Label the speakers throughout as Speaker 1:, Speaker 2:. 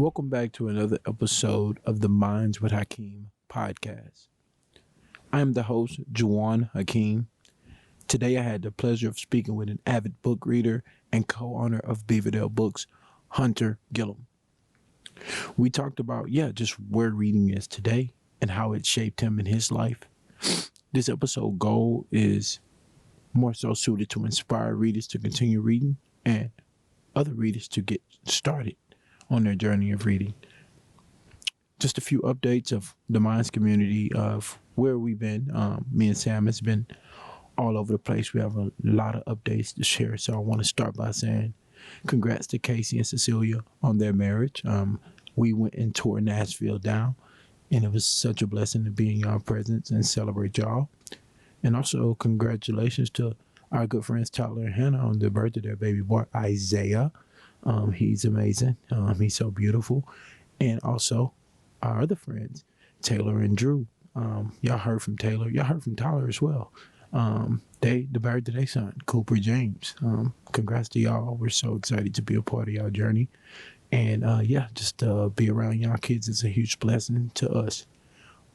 Speaker 1: Welcome back to another episode of the Minds with Hakeem podcast. I am the host, Juwan Hakeem. Today I had the pleasure of speaking with an avid book reader and co-owner of Beaverdale Books, Hunter Gillum. We talked about, just where reading is today and how it shaped him in his life. This episode goal is more so suited to inspire readers to continue reading and other readers to get started on their journey of reading. Just a few updates of the Minds community of where we've been. Me and Sam has been all over the place. We have a lot of updates to share. So I want to start by saying congrats to Casey and Cecilia on their marriage. We went and tore Nashville down, and it was such a blessing to be in y'all presence and celebrate y'all. And also congratulations to our good friends Tyler and Hannah on the birth of their baby boy, Isaiah. He's amazing. He's so beautiful. And also our other friends, Taylor and Drew. Y'all heard from Taylor. Y'all heard from Tyler as well. The birth of their son, Cooper James. Congrats to y'all. We're so excited to be a part of y'all journey. And just be around y'all kids is a huge blessing to us.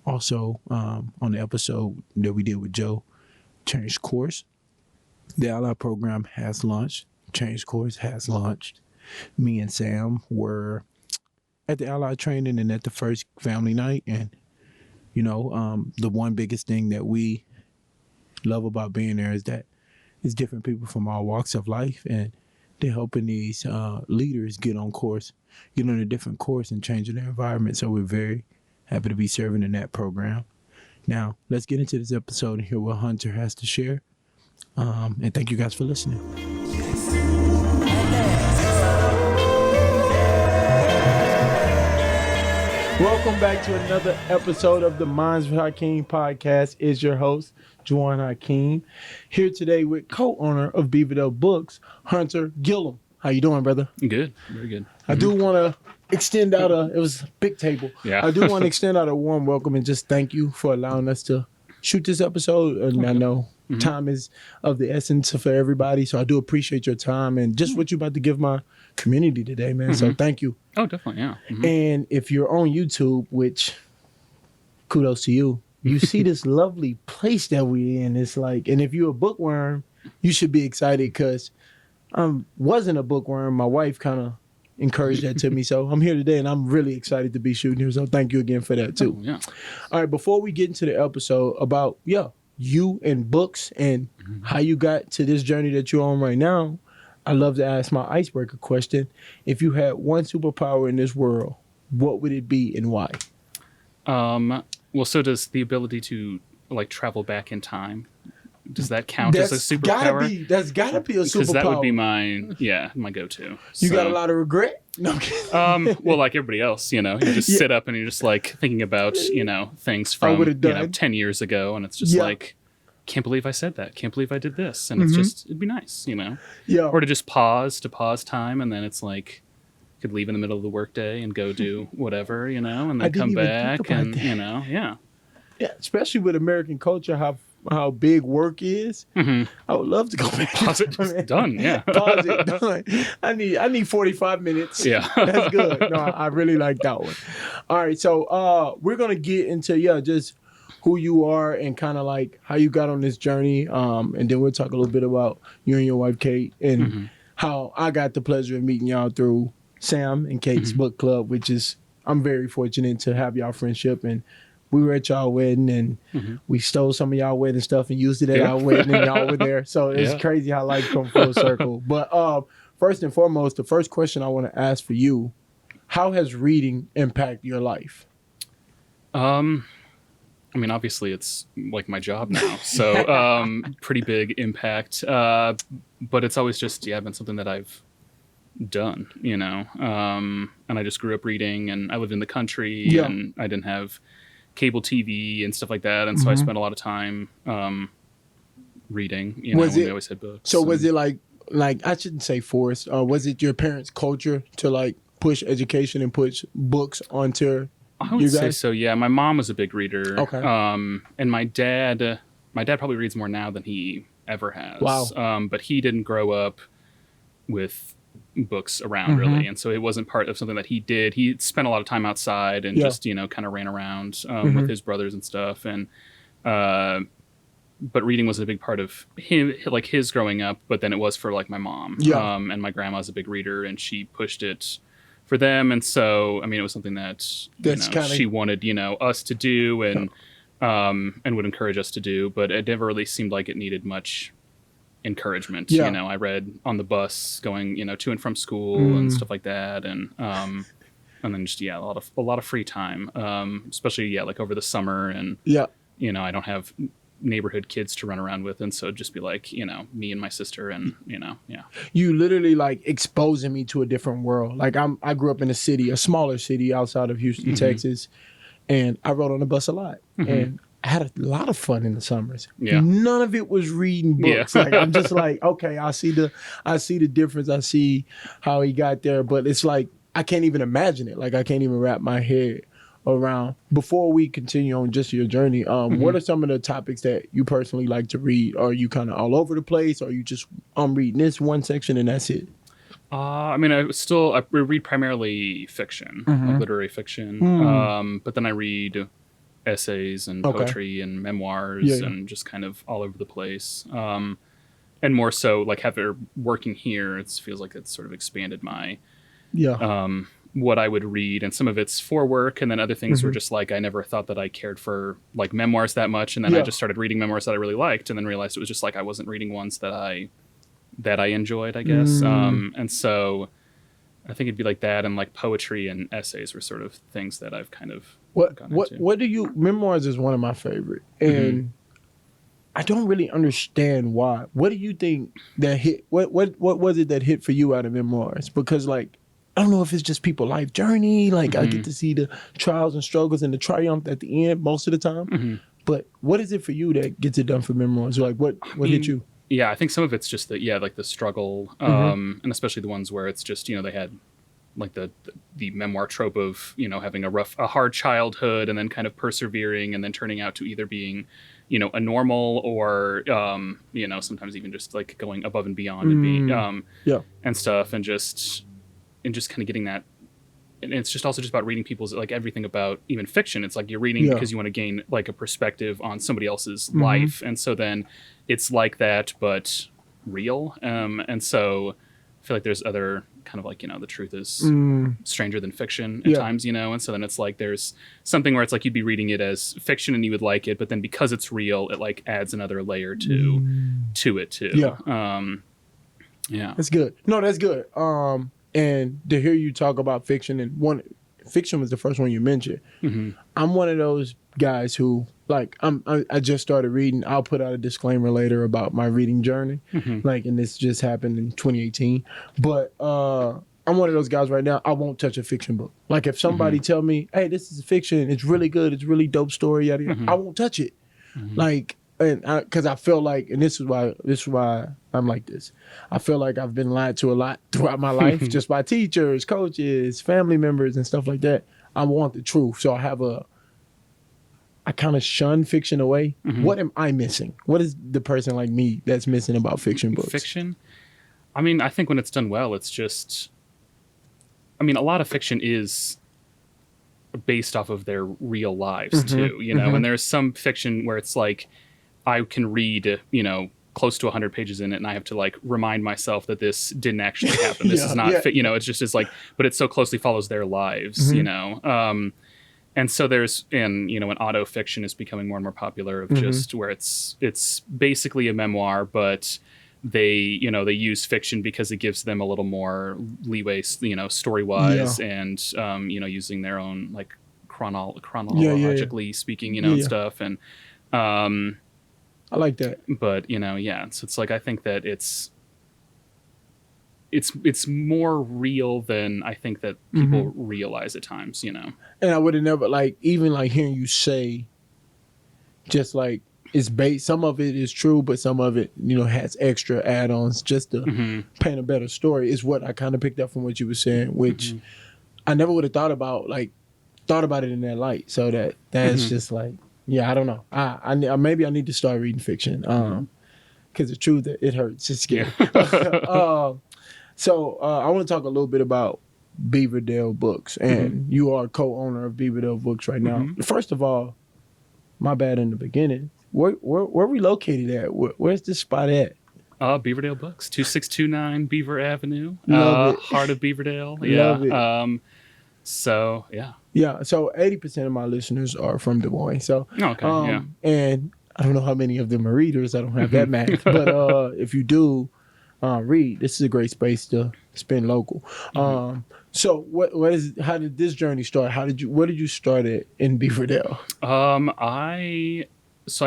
Speaker 1: Also, on the episode that we did with Joe, Change Course, the Ally program has launched. Change Course has launched. Me and Sam were at the Ally training and at the first family night. And, the one biggest thing that we love about being there is that it's different people from all walks of life. And they're helping these leaders get on a different course and changing their environment. So we're very happy to be serving in that program. Now, let's get into this episode and hear what Hunter has to share. And thank you guys for listening. Welcome back to another episode of the Minds with Hakeem podcast. Is your host, Juwan Hakeem, here today with co-owner of Beaverdale Books, Hunter Gillum. How you doing, brother?
Speaker 2: Good, very good.
Speaker 1: I do want to extend out it was a big table.
Speaker 2: Yeah.
Speaker 1: I do want to extend out a warm welcome and just thank you for allowing us to shoot this episode. And I know time is of the essence for everybody, so I do appreciate your time and just what you're about to give my community today, man. So thank you.
Speaker 2: Oh, definitely, yeah.
Speaker 1: And if you're on YouTube, which kudos to you, you see this lovely place that we're in. It's like, and if you're a bookworm, you should be excited because I wasn't a bookworm. My wife kind of encouraged that to me. So I'm here today and I'm really excited to be shooting here. So thank you again for that too.
Speaker 2: Oh, yeah.
Speaker 1: All right, before we get into the episode about, you and books and how you got to this journey that you're on right now, I love to ask my icebreaker question. If you had one superpower in this world, what would it be and why?
Speaker 2: Well, so does the ability to travel back in time? Does that count as a superpower?
Speaker 1: That's gotta be a superpower.
Speaker 2: Because that would be my go-to.
Speaker 1: You got a lot of regret? No, I'm kidding.
Speaker 2: Well, like everybody else, you just sit up and you're just thinking about, things from 10 years ago, and it's just can't believe I said that. Can't believe I did this. And it'd be nice,
Speaker 1: Yeah.
Speaker 2: Or to just pause time, and then it's could leave in the middle of the workday and go do whatever, and then come back and, yeah.
Speaker 1: Yeah, especially with American culture, how big work is. I would love to go back.
Speaker 2: Pause it. Done. Yeah.
Speaker 1: Pause it. Done. I need 45 minutes.
Speaker 2: Yeah.
Speaker 1: That's good. No, I really like that one. All right. So we're going to get into, just who you are and kind of how you got on this journey. And then we'll talk a little bit about you and your wife, Kate, and how I got the pleasure of meeting y'all through Sam and Kate's book club, which is, I'm very fortunate to have y'all friendship. And we were at y'all wedding and we stole some of y'all wedding stuff and used it at our wedding and y'all were there. So it's crazy how life come full circle. But first and foremost, the first question I want to ask for you, how has reading impacted your life?
Speaker 2: Obviously it's my job now. So pretty big impact. But it's always just, been something that I've done, and I just grew up reading and I lived in the country and I didn't have cable TV and stuff like that, and so I spent a lot of time reading. We always had books.
Speaker 1: So was it like I shouldn't say forced, or was it your parents' culture to push education and push books onto?
Speaker 2: I would say so. Yeah, my mom was a big reader.
Speaker 1: Okay.
Speaker 2: And my dad probably reads more now than he ever has.
Speaker 1: Wow.
Speaker 2: But he didn't grow up with books around really, and so it wasn't part of something that he did. He spent a lot of time outside and just kind of ran around with his brothers and stuff, and but reading was a big part of him, like his growing up. But then it was for like my mom, and my grandma's a big reader, and she pushed it for them, and so I mean it was something that she wanted us to do, and would encourage us to do, but it never really seemed like it needed much encouragement. I read on the bus going to and from school and stuff like that, and then just a lot of free time, especially like over the summer, and I don't have neighborhood kids to run around with, and so it'd just be like me and my sister, and
Speaker 1: you literally like exposing me to a different world. Like I grew up in a smaller city outside of Houston, Texas, and I rode on the bus a lot, and I had a lot of fun in the summers. None of it was reading books. Like I'm just like, okay, I see the difference. I see how he got there, but it's like I can't even imagine it. Like I can't even wrap my head around. Before we continue on just your journey, what are some of the topics that you personally like to read? Are you kind of all over the place, or are you just reading this one section and that's it?
Speaker 2: I mean, I read primarily fiction, like literary fiction, but then I read essays and poetry and memoirs and just kind of all over the place. And more so, like working here, it feels like it's sort of expanded my what I would read, and some of it's for work, and then other things were just like I never thought that I cared for like memoirs that much, and then I just started reading memoirs that I really liked, and then realized it was just like I wasn't reading ones that I enjoyed, I guess. And so I think it'd be like that, and like poetry and essays were sort of things that I've kind of
Speaker 1: what do you memoirs is one of my favorite, and I don't really understand why. What do you think that hit? What was it that hit for you out of memoirs? Because like I don't know if it's just people's life journey. Like I get to see the trials and struggles and the triumph at the end most of the time. But what is it for you that gets it done for memoirs? Like what hit you?
Speaker 2: Yeah, I think some of it's just like the struggle, and especially the ones where it's just they had like the memoir trope of having a hard childhood and then kind of persevering and then turning out to either being a normal or sometimes even just like going above and beyond and being and stuff, and just kind of getting that. And it's just also just about reading people's, like everything about even fiction. It's like you're reading because you want to gain like a perspective on somebody else's life. And so then it's like that, but real. And so I feel like there's other kind of like, the truth is stranger than fiction at times, and so then it's like there's something where it's like you'd be reading it as fiction and you would like it, but then because it's real, it like adds another layer to it too. That's
Speaker 1: good. No, that's good. And to hear you talk about fiction, and fiction was the first one you mentioned. I'm one of those guys who like I just started reading. I'll put out a disclaimer later about my reading journey, like, and this just happened in 2018. But I'm one of those guys right now. I won't touch a fiction book. Like if somebody tell me, "Hey, this is fiction. It's really good. It's really dope story," yada, yada, I won't touch it. Like. And because I feel like, and this is why I'm like this. I feel like I've been lied to a lot throughout my life, just by teachers, coaches, family members, and stuff like that. I want the truth, so I kind of shun fiction away. What am I missing? What is the person like me that's missing about fiction books?
Speaker 2: Fiction? I mean, I think when it's done well, it's just. I mean, a lot of fiction is based off of their real lives too, and there's some fiction where it's like. I can read, close to 100 pages in it, and I have to like remind myself that this didn't actually happen. This is not, it's just it's like, but it so closely follows their lives, and so and auto fiction is becoming more and more popular of just where it's basically a memoir, but they use fiction because it gives them a little more leeway, story wise, and using their own like chronologically speaking, and stuff, and
Speaker 1: I like that.
Speaker 2: But, so it's like, I think that it's more real than I think that people realize at times, And
Speaker 1: I would have never, like, even like hearing you say, just like, it's based, some of it is true, but some of it, has extra add-ons just to paint a better story is what I kind of picked up from what you were saying, which I never would have thought about it in that light. So that's just like, yeah, I don't know. I maybe I need to start reading fiction. Because the truth, it hurts. It's scary. So I want to talk a little bit about Beaverdale Books, and you are co-owner of Beaverdale Books right now. First of all, my bad in the beginning. Where we located at? Where's this spot at?
Speaker 2: Beaverdale Books, 2629 Beaver Avenue.
Speaker 1: Love it.
Speaker 2: Heart of Beaverdale.
Speaker 1: Love it.
Speaker 2: So, yeah.
Speaker 1: Yeah, so 80% of my listeners are from Des Moines. So,
Speaker 2: Okay,
Speaker 1: and I don't know how many of them are readers. I don't have that math. But if you do read, this is a great space to spend local. So, how did this journey start? Where did you start at in Beaverdale?
Speaker 2: I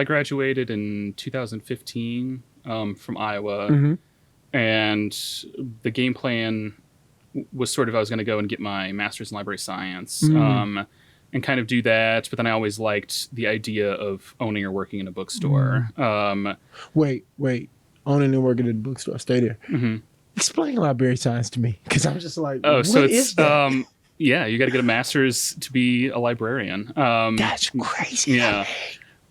Speaker 2: graduated in 2015 from Iowa, and the game plan was sort of I was going to go and get my master's in library science and kind of do that. But then I always liked the idea of owning or working in a bookstore.
Speaker 1: Wait. Owning and working in a bookstore. Stay there. Explain library science to me, because I'm just like, what is that?
Speaker 2: Yeah, you got to get a master's to be a librarian.
Speaker 1: That's crazy.
Speaker 2: Yeah.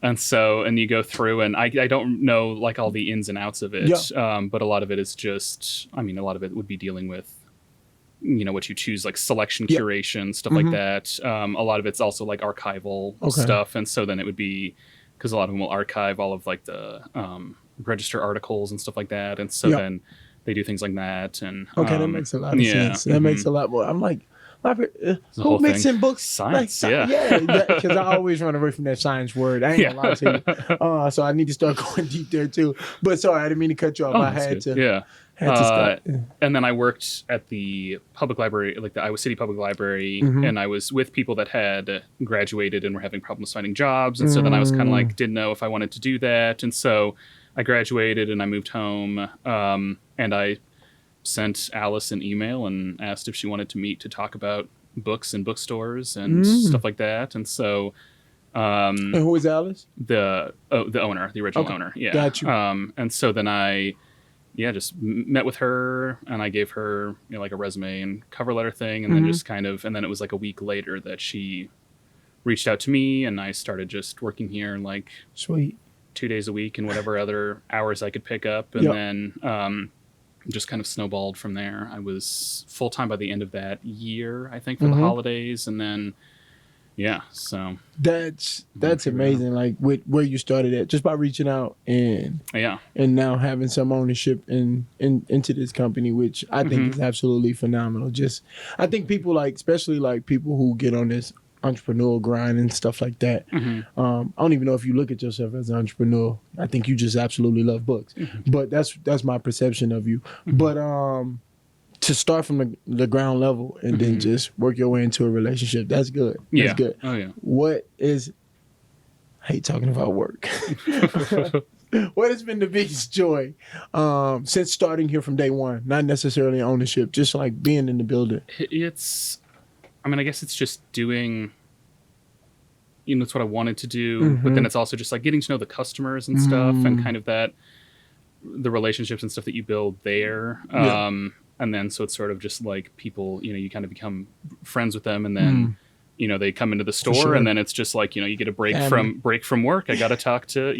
Speaker 2: And you go through, and I don't know like all the ins and outs of it, but a lot of it is just, a lot of it would be dealing with, what you choose, like selection, curation, stuff like that. A lot of it's also like archival stuff. And so then it would be, because a lot of them will archive all of like the register articles and stuff like that. And so then they do things like that. And
Speaker 1: that makes a lot of sense. That makes a lot more. I'm like, who mixing books?
Speaker 2: Science,
Speaker 1: because I always run away from that science word. I ain't gonna lie to you. So I need to start going deep there too. But sorry, I didn't mean to cut you off. I had to.
Speaker 2: Yeah.
Speaker 1: Had to stop.
Speaker 2: And then I worked at the public library, like the Iowa City Public Library, and I was with people that had graduated and were having problems finding jobs. And so then I was kind of like, didn't know if I wanted to do that. And so I graduated and I moved home, and I sent Alice an email and asked if she wanted to meet to talk about books and bookstores and stuff like that. And so,
Speaker 1: and who is Alice?
Speaker 2: The owner, the original owner. Yeah.
Speaker 1: Got you.
Speaker 2: And so then I, just met with her, and I gave her, like a resume and cover letter thing. And then just kind of, and then it was like a week later that she reached out to me, and I started just working here like
Speaker 1: sweet
Speaker 2: 2 days a week and whatever other hours I could pick up. And then, just kind of snowballed from there. I was full-time by the end of that year, I think, for the holidays. And then, so. That's
Speaker 1: amazing. Like with where you started at, just by reaching out and now having some ownership into this company, which I think is absolutely phenomenal. Just, I think people especially like people who get on this entrepreneurial grind and stuff like that. I don't even know if you look at yourself as an entrepreneur. I think you just absolutely love books, but that's my perception of you. But to start from the ground level and then just work your way into a relationship, that's good. That's good.
Speaker 2: Oh yeah.
Speaker 1: What is? I hate talking about work. What has been the biggest joy since starting here from day one? Not necessarily ownership, just like being in the building.
Speaker 2: I guess it's just doing, it's what I wanted to do, but then it's also just like getting to know the customers and stuff and kind of the relationships and stuff that you build there. And then, so it's sort of just like people, you kind of become friends with them, and then, they come into the store, and then it's just like, you get a break from work. I got to talk to,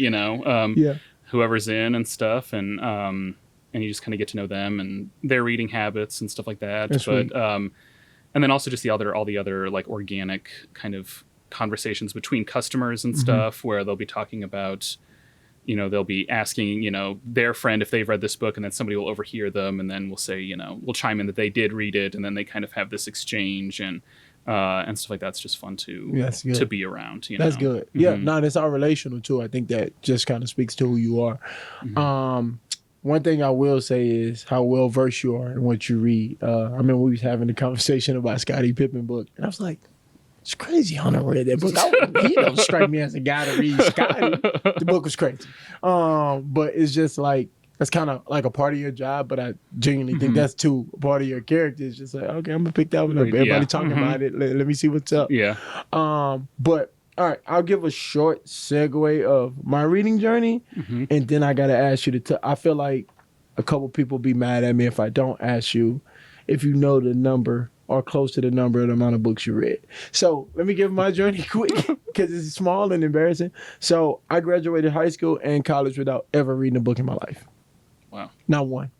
Speaker 2: whoever's in and stuff. And you just kind of get to know them and their reading habits and stuff like that.
Speaker 1: That's
Speaker 2: but, and then also just all the other like organic kind of conversations between customers and stuff, where they'll be talking about, they'll be asking, their friend if they've read this book, and then somebody will overhear them, and then we'll say, we'll chime in that they did read it, and then they kind of have this exchange and stuff like that. It's just fun to be around.
Speaker 1: That's good. Yeah, it's all relational too. I think that just kind of speaks to who you are. One thing I will say is how well versed you are in what you read. I remember we was having a conversation about Scottie Pippen book, and I was like, it's crazy Hunter read that book. He don't strike me as a guy to read Scottie. The book was crazy. But it's just like, that's kind of like a part of your job, but I genuinely think that's too part of your character. It's just like, okay, I'm going to pick that one up. Everybody talking about it. Let me see what's up.
Speaker 2: Yeah.
Speaker 1: But all right, I'll give a short segue of my reading journey, and then I got to ask you I feel like a couple people be mad at me if I don't ask you if you know the number or close to the number of the amount of books you read. So let me give my journey quick because it's small and embarrassing. So I graduated high school and college without ever reading a book in my life.
Speaker 2: Wow.
Speaker 1: Not one.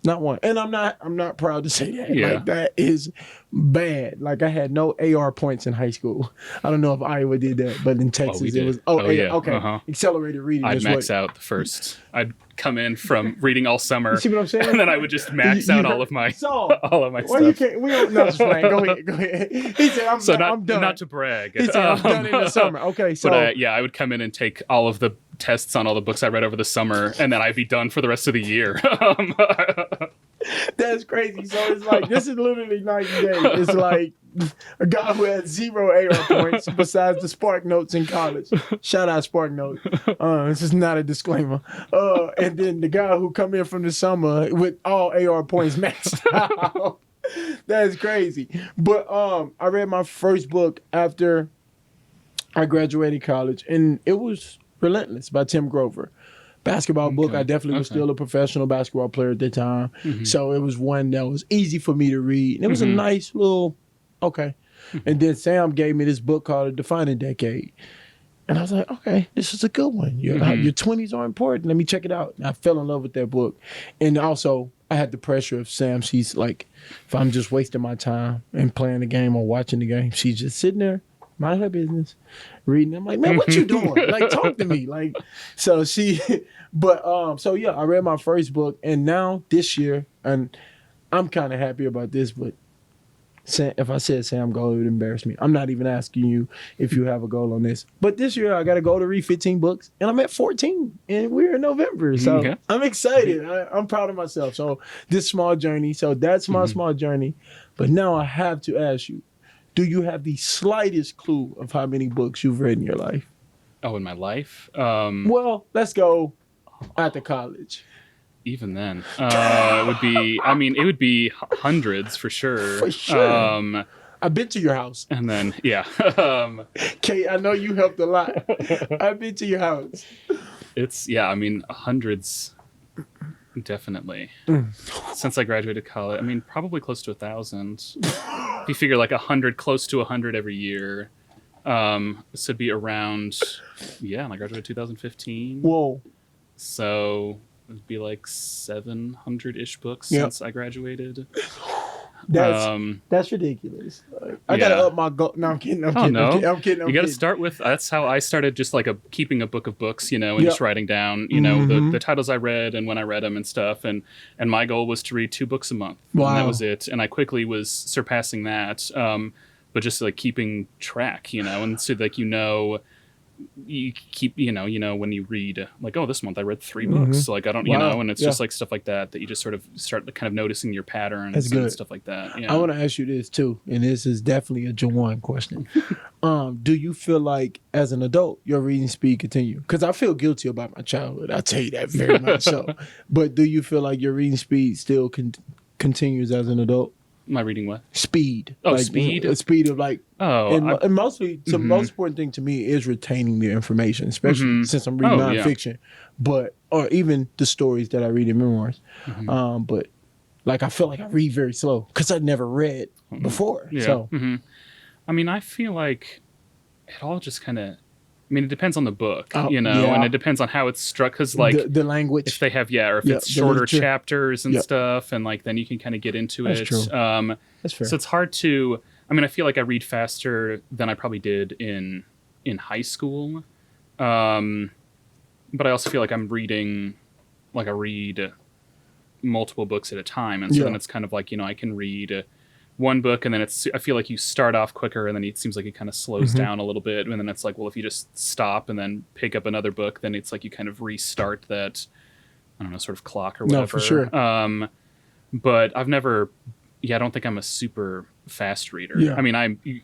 Speaker 1: Not one. And I'm not proud to say that.
Speaker 2: Yeah.
Speaker 1: Like that is bad. Like I had no AR points in high school. I don't know if Iowa did that, but in Texas
Speaker 2: we
Speaker 1: it
Speaker 2: did.
Speaker 1: was
Speaker 2: Yeah.
Speaker 1: okay. Accelerated reading
Speaker 2: I'd
Speaker 1: is
Speaker 2: max
Speaker 1: what
Speaker 2: out the first. I'd come in from reading all summer.
Speaker 1: you see what I'm saying?
Speaker 2: And then I would just max out all of my
Speaker 1: so,
Speaker 2: all of my
Speaker 1: well, you
Speaker 2: stuff.
Speaker 1: can't. We don't. No, just playing. Go ahead. He said, "I'm done."
Speaker 2: Not to brag.
Speaker 1: He said, "I'm done in the summer." Okay, so
Speaker 2: But I would come in and take all of the tests on all the books I read over the summer, and then I'd be done for the rest of the year.
Speaker 1: that's crazy. So it's like this is literally night and day. It's like a guy who had 0 AR points besides the Spark Notes in college. Shout out Spark Note. This is not a disclaimer. And then the guy who come in from the summer with all AR points maxed out. That's crazy. But I read my first book after I graduated college, and it was Relentless by Tim Grover. Basketball book. I definitely was still a professional basketball player at the time. So it was one that was easy for me to read. And it was a nice little, okay. And then Sam gave me this book called The Defining Decade. And I was like, okay, this is a good one. Your 20s are important. Let me check it out. And I fell in love with that book. And also, I had the pressure of Sam. She's like, if I'm just wasting my time and playing the game or watching the game, she's just sitting there, mind her business, reading. I'm like, man, what you doing? Like, talk to me. Like, so she, but so yeah, I read my first book, and now this year, and I'm kind of happy about this, but if I said Sam goal, it would embarrass me. I'm not even asking you if you have a goal on this. But this year, I got a goal to read 15 books, and I'm at 14, and we're in November. So I'm excited. I'm proud of myself. So this small journey, so that's my small journey. But now I have to ask you, do you have the slightest clue of how many books you've read in your life?
Speaker 2: Oh, in my life?
Speaker 1: Well, let's go after college.
Speaker 2: Even then, it would be hundreds for sure.
Speaker 1: For sure. I've been to your house.
Speaker 2: And then, yeah.
Speaker 1: Kate, I know you helped a lot. I've been to your house.
Speaker 2: Hundreds, definitely. Since I graduated college, probably close to 1,000. If you figure like 100, close to 100 every year. This would be around, I graduated 2015.
Speaker 1: Whoa.
Speaker 2: So it'd be like 700-ish books since I graduated.
Speaker 1: That's ridiculous. I gotta up my goal. No, I'm kidding. I'm kidding.
Speaker 2: You gotta start with. That's how I started. Just like keeping a book of books, and just writing down, the titles I read and when I read them and stuff. And my goal was to read 2 books a month.
Speaker 1: Wow.
Speaker 2: And that was it. And I quickly was surpassing that. But just like keeping track, and so like you keep when you read like, oh, this month I read 3 books, like I don't and it's just like stuff like that you just sort of start kind of noticing your patterns and stuff like that.
Speaker 1: I want to ask you this too, and this is definitely a Jawan question. Do you feel like as an adult your reading speed continue? Because I feel guilty about my childhood, I'll tell you that very much so. But do you feel like your reading speed still continues as an adult?
Speaker 2: My reading what?
Speaker 1: Speed.
Speaker 2: Oh, like, speed?
Speaker 1: The speed of like...
Speaker 2: Oh.
Speaker 1: And mostly, the most important thing to me is retaining the information, especially since I'm reading nonfiction. Or even the stories that I read in memoirs. But like, I feel like I read very slow because I never read before.
Speaker 2: Yeah.
Speaker 1: So.
Speaker 2: I feel like it all just kind of... it depends on the book, and it depends on how it's struck. Because, like,
Speaker 1: the language,
Speaker 2: if they have, or if it's shorter chapters and stuff, and like then you can kind of get into it.
Speaker 1: True. That's fair.
Speaker 2: So it's hard to. I feel like I read faster than I probably did in high school, but I also feel like I'm reading, like I read multiple books at a time, and so then it's kind of like I can read one book and then I feel like you start off quicker and then it seems like it kind of slows down a little bit, and then it's like, well, if you just stop and then pick up another book, then it's like you kind of restart that, I don't know, sort of clock or whatever.
Speaker 1: No, for sure.
Speaker 2: But I've never, I don't think I'm a super fast reader.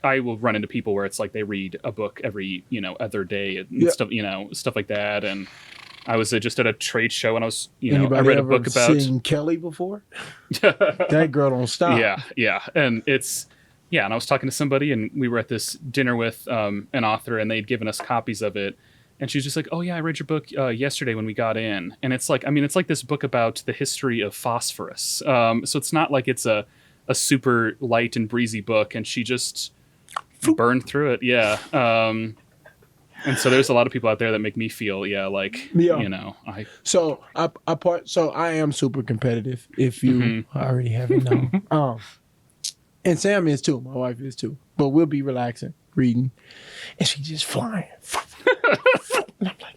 Speaker 2: I will run into people where it's like they read a book every other day and stuff like that. And I was just at a trade show and I was I read a book about
Speaker 1: seen Kelly before. That girl don't stop.
Speaker 2: Yeah, and it's and I was talking to somebody and we were at this dinner with an author and they'd given us copies of it, and she was just like, oh yeah, I read your book yesterday when we got in. And it's like, it's like this book about the history of phosphorus, so it's not like it's a super light and breezy book, and she just burned through it. And so there's a lot of people out there that make me feel, like, you know,
Speaker 1: So so I am super competitive. If you already haven't known, and Sam is too. My wife is too. But we'll be relaxing, reading, and she just flying. And I'm like,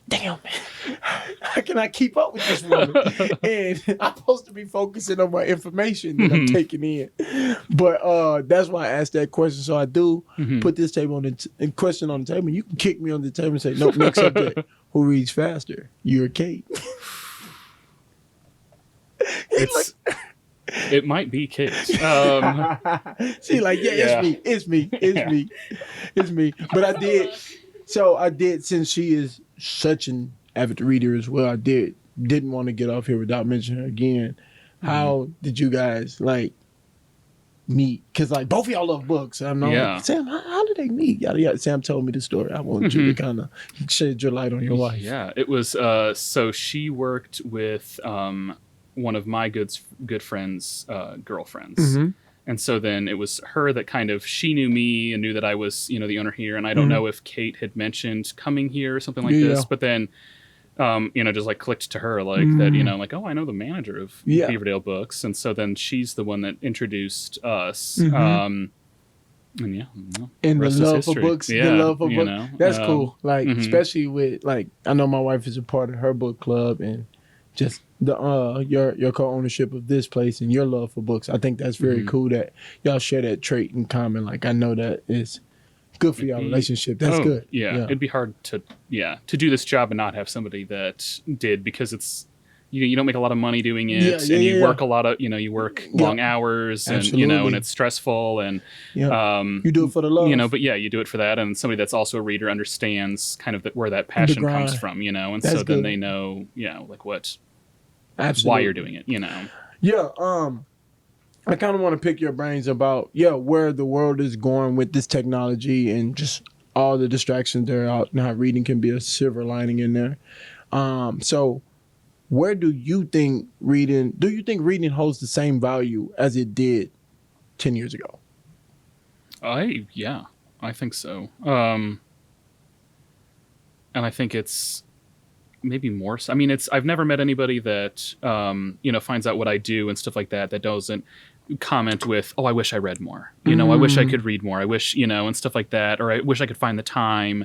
Speaker 1: damn, man, how can I keep up with this woman? And I'm supposed to be focusing on my information that I'm taking in. But that's why I asked that question. So I do put this table on the question on the table. You can kick me on the table and say, nope, next subject. Who reads faster? You or Kate?
Speaker 2: It might be Kate.
Speaker 1: She like, it's me. But I did. So I did, since she is such an avid reader as well, I didn't want to get off here without mentioning her again. How did you guys like meet? Because like both of y'all love books. I know. Like, Sam, how did they meet? Yada, yada. Sam told me the story. I want you to kind of shed your light on your wife.
Speaker 2: Yeah, it was. So she worked with one of my good friends' girlfriends. And so then it was her that kind of, she knew me and knew that I was, you know, the owner here. And I don't know if Kate had mentioned coming here or something like this, but then, you know, just like clicked to her like that, you know, like, oh, I know the manager of Beaverdale Books. And so then she's the one that introduced us. And yeah,
Speaker 1: and the love for books,
Speaker 2: the love for books. Know,
Speaker 1: that's cool. Like, especially with, like, I know my wife is a part of her book club, and just the your co-ownership of this place and your love for books. I think that's very cool that y'all share that trait in common. Like, I know that is good for y'all relationship. That's good.
Speaker 2: Yeah, it'd be hard to do this job and not have somebody that did, because it's you don't make a lot of money doing it, and you work a lot of, you work long hours, and and it's stressful, and
Speaker 1: you do it for the love,
Speaker 2: but you do it for that, and somebody that's also a reader understands kind of where that passion comes from, and that's so then they know, like what, why you're doing it,
Speaker 1: I kind of want to pick your brains about where the world is going with this technology and just all the distractions that are out, and how reading can be a silver lining in there. So where do you think reading holds the same value as it did 10 years ago?
Speaker 2: I think so. And I think it's maybe more so. I mean, I've never met anybody that, finds out what I do and stuff like that doesn't comment with, oh, I wish I read more. I wish I could read more. I wish, and stuff like that, or I wish I could find the time.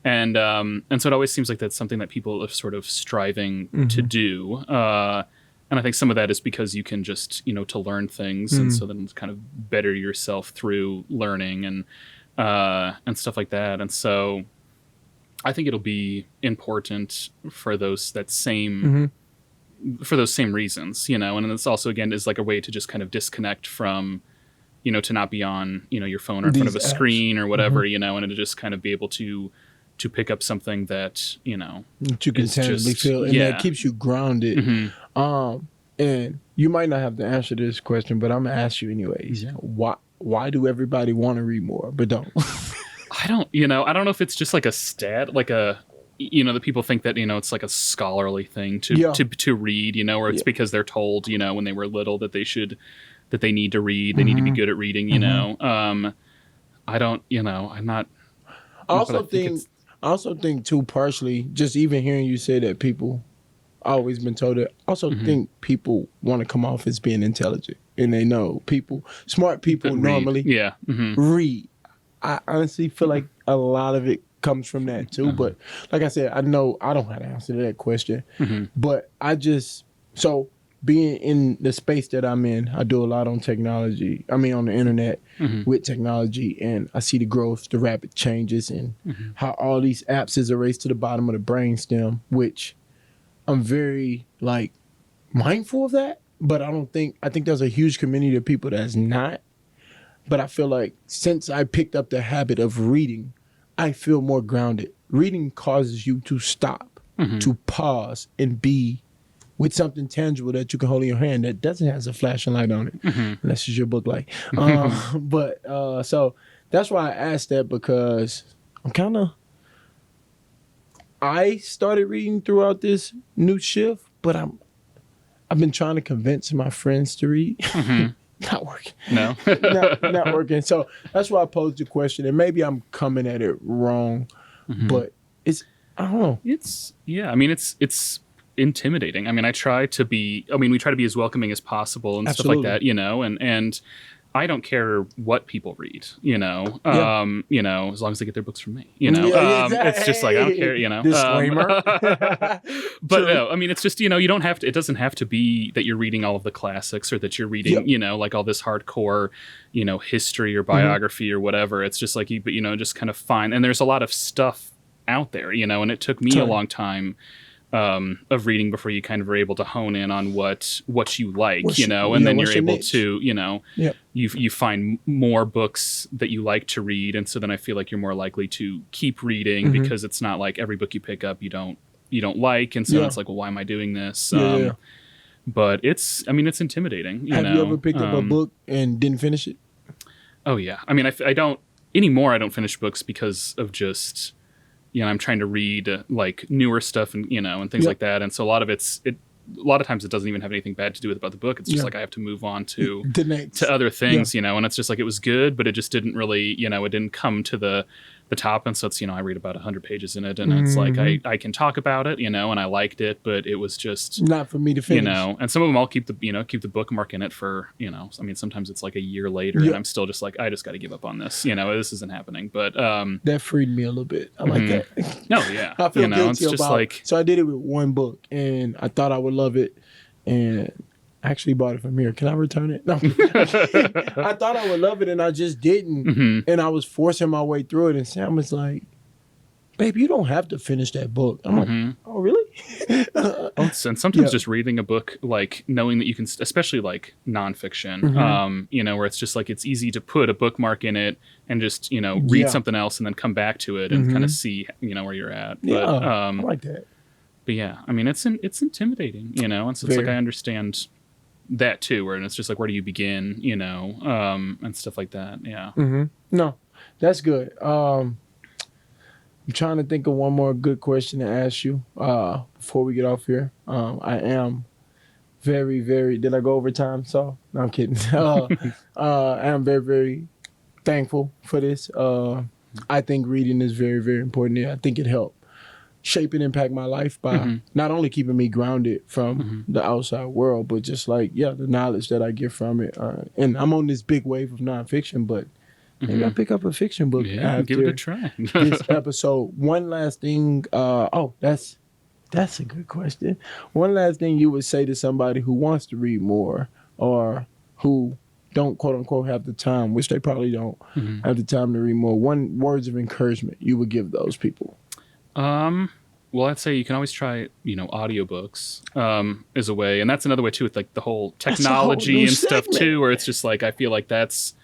Speaker 2: And so it always seems like that's something that people are sort of striving to do. And I think some of that is because you can just, to learn things. And so then kind of better yourself through learning and stuff like that. And so I think it'll be important for those same reasons, and it's also, again, is like a way to just kind of disconnect from, to not be on, your phone or in front of a screen or whatever, and to just kind of be able to pick up something that,
Speaker 1: that you can tangibly feel, and that keeps you grounded. And you might not have the answer to this question, but I'm gonna ask you anyways. Why do everybody want to read more but don't?
Speaker 2: I don't know if it's just like a stat, like the people think that, it's like a scholarly thing to read, or it's because they're told, when they were little that they need to read, they need to be good at reading, I don't, I'm not. I also think too, partially, just even hearing you say that people always been told it. I also think people want to come off as being intelligent, and they know smart people normally read. I honestly feel like a lot of it comes from that too. But like I said, I know I don't have to answer that question, but so being in the space that I'm in, I do a lot on technology. I mean, on the internet with technology, and I see the growth, the rapid changes, and how all these apps is a race to the bottom of the brainstem, which I'm very mindful of that. But I think there's a huge community of people that's not. But I feel like since I picked up the habit of reading, I feel more grounded. Reading causes you to stop, to pause, and be with something tangible that you can hold in your hand that doesn't have a flashing light on it, unless it's your book light. So that's why I asked that, because I started reading throughout this new shift, but I've been trying to convince my friends to read. Not working. No.
Speaker 1: not working. So that's why I posed the question, and maybe I'm coming at it wrong, but I don't know.
Speaker 2: I mean, it's intimidating. I mean, we try to be as welcoming as possible and stuff like that, and I don't care what people read, as long as they get their books from me, it's just like, I don't care,
Speaker 1: Disclaimer.
Speaker 2: But no, I mean, it's just, you don't have to, it doesn't have to be that you're reading all of the classics or that you're reading, like all this hardcore, history or biography or whatever. It's just like, just kind of find, and there's a lot of stuff out there, and it took me a long time of reading before you kind of are able to hone in on what you like, and then you're able to, you find more books that you like to read. And so then I feel like you're more likely to keep reading because it's not like every book you pick up, you don't like. And so it's like, well, why am I doing this? But it's intimidating.
Speaker 1: Have you ever picked up a book and didn't finish it? Oh yeah. I mean,
Speaker 2: I don't anymore. I don't finish books because of just, I'm trying to read like newer stuff and, and things like that. And so a lot of times it doesn't even have anything bad to do about the book. It's just like I have to move on to other things, and it's just like it was good, but it just didn't really, it didn't come to the top. And so it's, I read about 100 pages in it, and it's like I can talk about it, and I liked it, but it was just
Speaker 1: not for me to finish.
Speaker 2: And some of them I'll keep the bookmark in it for, sometimes it's like a year later, and I'm still just like, I just got to give up on this. This isn't happening. But
Speaker 1: that freed me a little bit. I like that.
Speaker 2: No, yeah.
Speaker 1: I feel guilty
Speaker 2: it's just
Speaker 1: about,
Speaker 2: like,
Speaker 1: so I did it with one book, and I thought I would love it, and I actually bought it from here. Can I return it? No. I thought I would love it, and I just didn't. And I was forcing my way through it, and Sam was like, babe, you don't have to finish that book. I'm like, oh, really?
Speaker 2: And sometimes just reading a book, like knowing that you can, especially like nonfiction, where it's just like, it's easy to put a bookmark in it and just, read something else and then come back to it and kind of see, where you're at.
Speaker 1: Yeah,
Speaker 2: but,
Speaker 1: I like that.
Speaker 2: But yeah, I mean, it's intimidating, and so it's like, I understand that too, where it's just like, where do you begin, and stuff like that. Yeah.
Speaker 1: No, that's good. I'm trying to think of one more good question to ask you before we get off here. I am very, very, did I go over time? So, no, I'm kidding. I am very, very thankful for this. I think reading is very, very important. I think it helped shape and impact my life by not only keeping me grounded from the outside world, but just like, the knowledge that I get from it. And I'm on this big wave of nonfiction, but maybe I'll pick up a fiction book after
Speaker 2: give it a try.
Speaker 1: this episode. One last thing. That's a good question. One last thing you would say to somebody who wants to read more or who don't, quote unquote, have the time, which they probably don't have the time to read more. One words of encouragement you would give those people.
Speaker 2: Well, I'd say you can always try, audiobooks, as a way. And that's another way too, with like the whole technology and stuff too, where it's just like, I feel like that's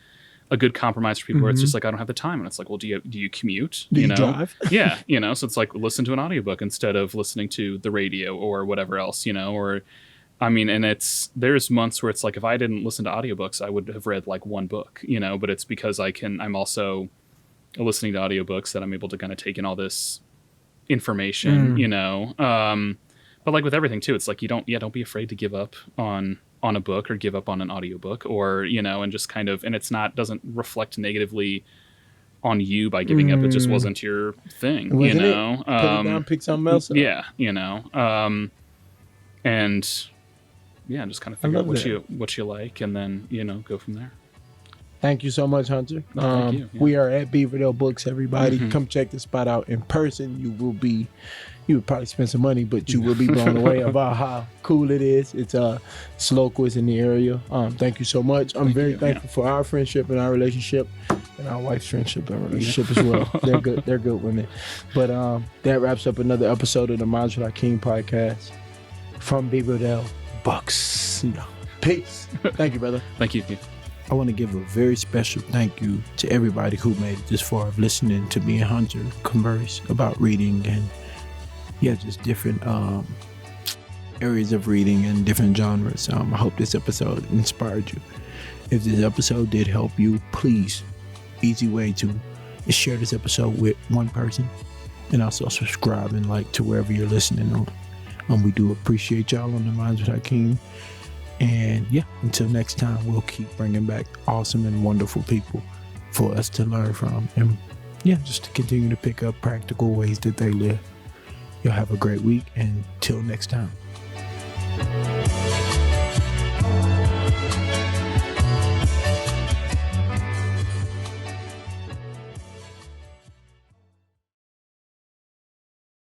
Speaker 2: a good compromise for people where it's just like, I don't have the time. And it's like, well, do you commute?
Speaker 1: Do you drive?
Speaker 2: Yeah. So it's like, listen to an audiobook instead of listening to the radio or whatever else, or, and there's months where it's like, if I didn't listen to audiobooks, I would have read like one book, but it's because I'm also listening to audiobooks that I'm able to kind of take in all this information, but like with everything too, it's like, don't be afraid to give up on a book or give up on an audiobook or, and just kind of, and doesn't reflect negatively on you by giving up. It just wasn't your thing,
Speaker 1: Put it down, pick something else up.
Speaker 2: And just kind of figure out what you like and then, go from there.
Speaker 1: Thank you so much, Hunter.
Speaker 2: Thank you. Yeah.
Speaker 1: We are at Beaverdale Books, everybody. Come check the spot out in person. You would probably spend some money, but you will be blown away about how cool it is. It's local, it's in the area. Thank you so much. I'm very thankful for our friendship and our relationship and our wife's friendship and relationship as well. They're good women. But that wraps up another episode of the Minds with Hakeem podcast from Beaverdale Books. Peace. Thank you, brother.
Speaker 2: Thank you.
Speaker 1: I want to give a very special thank you to everybody who made it this far of listening to me and Hunter converse about reading and just different areas of reading and different genres. I hope this episode inspired you. If this episode did help you, please, easy way to share this episode with one person and also subscribe and like to wherever you're listening on. We do appreciate y'all on the Minds with Hakeem. And until next time, we'll keep bringing back awesome and wonderful people for us to learn from and yeah, just to continue to pick up practical ways that they live. You'll have a great week, and till next time.